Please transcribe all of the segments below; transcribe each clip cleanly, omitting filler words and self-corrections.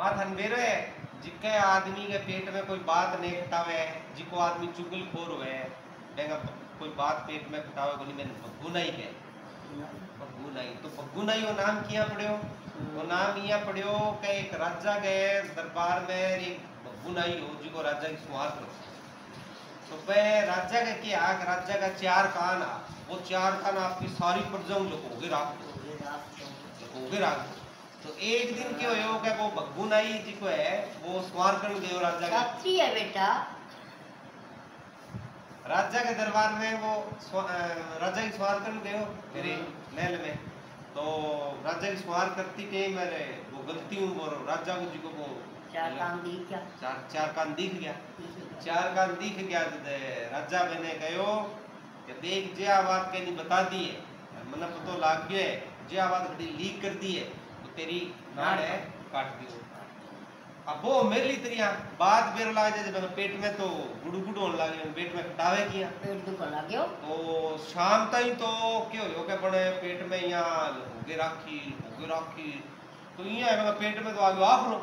बात हनबेरो है जिके आदमी के पेट में कोई बात नहीं खटावे, जिको आदमी चुगलखोर हुए बेंगा कोई बात पेट में खटावे को नहीं मैंने भग्गू नहीं के भग्गू नहीं तो भग्गू नहीं वो नाम किया पड़ियो वो नाम इया पड़ियो के एक राजा गए दरबार में एक भग्गू नहीं हो जिको राजा की सुहाग करो तो वह राजा के क्या राजा का चार कान आ वो चार कान आपकी सारी प्रजाओं लोगों के राख तो एक दिन क्यों हो क्या वो भग्गू नाई जी को है वो स्वार कर गयो राजा के है बेटा राजा के दरबार में वो राजा की स्वार कर गयो मेरे महल में तो राजा की स्वार करती के मेरे वो गलती हूँ वो राजा को जी को वो चार कान दिख गया चार कान दिख गया चार कान दिख गया राजा मैंने कहो कि देख जे आवाज कहनी बता दी है मना पतो लाग गया है जे आवाज घड़ी लीक कर दी है तो तेरी नाड़ है काट दी अब वो मेरी तरिया बात बेर लाग जाए जब पेट में तो गुड़ू गुड़ू होने लगे पेट में खटावे किया पेट दुखने लग गयो तो शाम तक तो क्यों हो के बड़े पेट में यहाँ होगे राखी तो यहाँ पेट में तो आगे आप लो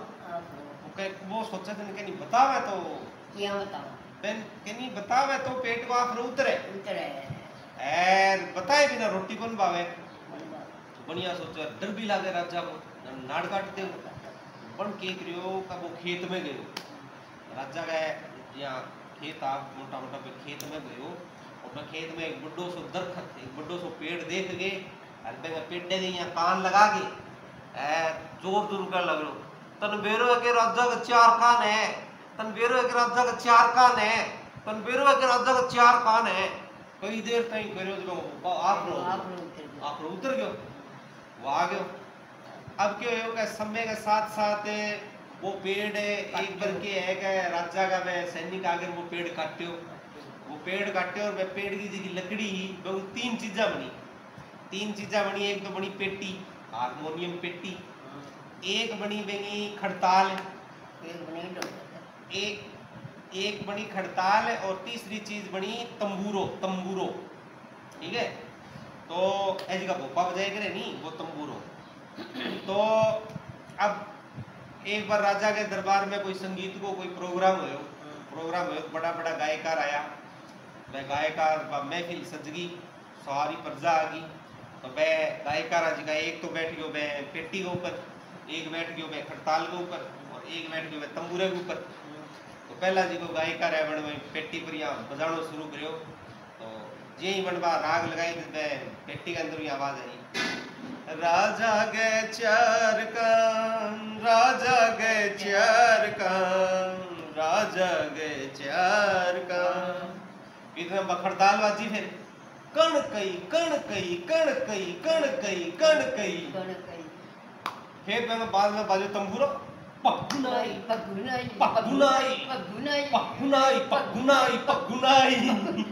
वो सोचा था कि नहीं बतावे तो क्या बताओ बेन कि नहीं बतावे तो पेट को आप उतरे उतरे बताए बिना रोटी कौन बावे बढ़िया सोचो डर भी लागे राजा को नाड़ काटते हो बन के करियो का वो खेत में गयो राजा गए यहाँ खेत आप मोटा मोटा पे खेत में गयो और मैं खेत में एक बड़ो सो दरखत एक बड़ो सो पेड़ देख गए अरे पेड़ दे यहाँ कान लगा के जोर जोर कर लग लो तन बेरो के राजा का चार कान है तन बेरो के राजा का चार कान है तन बेरो के राजा का चार कान है कई देर तक करियो जो आप उतर गयो वो आ गयो अब क्या हो समय के साथ साथ वो पेड़ एक करके है राजा का मैं सैनिक आगे वो पेड़ काटे और वह पेड़ की जी लकड़ी वो तीन चीजा बनी एक तो बनी पेटी हारमोनियम पेटी एक बनी बेगी खड़ताल एक बनी खड़ताल और तीसरी चीज बनी तंबूरो ठीक है तो ऐसी का भोपा बजाए करे नहीं वो तंबूरो तो अब एक बार राजा के दरबार में कोई संगीत को कोई प्रोग्राम हो बड़ा बड़ा गायकार आया वह गायकार महफिल सजगी सारी प्रजा आ गई तो वह गायकार आज का एक तो बैठ गयो वह पेटी के ऊपर एक बैठ गयो वह खड़ताल के ऊपर और एक बैठ गयो वह तंबूरे के ऊपर तो पहला जी को गायकार है बन पेटी पर यहाँ बजानो शुरू करियो तो जे ही बनवा राग लगाई तो पेटी के अंदर ही आवाज आई राजा गे चार कान राजा गे चार कान राजा गे चार कान इतना बखड़ताल बाजी फिर कण कई कण कई कण कई कण कई कण कई फिर मैं बाद में बाजू तंबूरो पगुनाई पगुनाई पगुनाई पगुनाई पगुनाई पगुनाई पगुनाई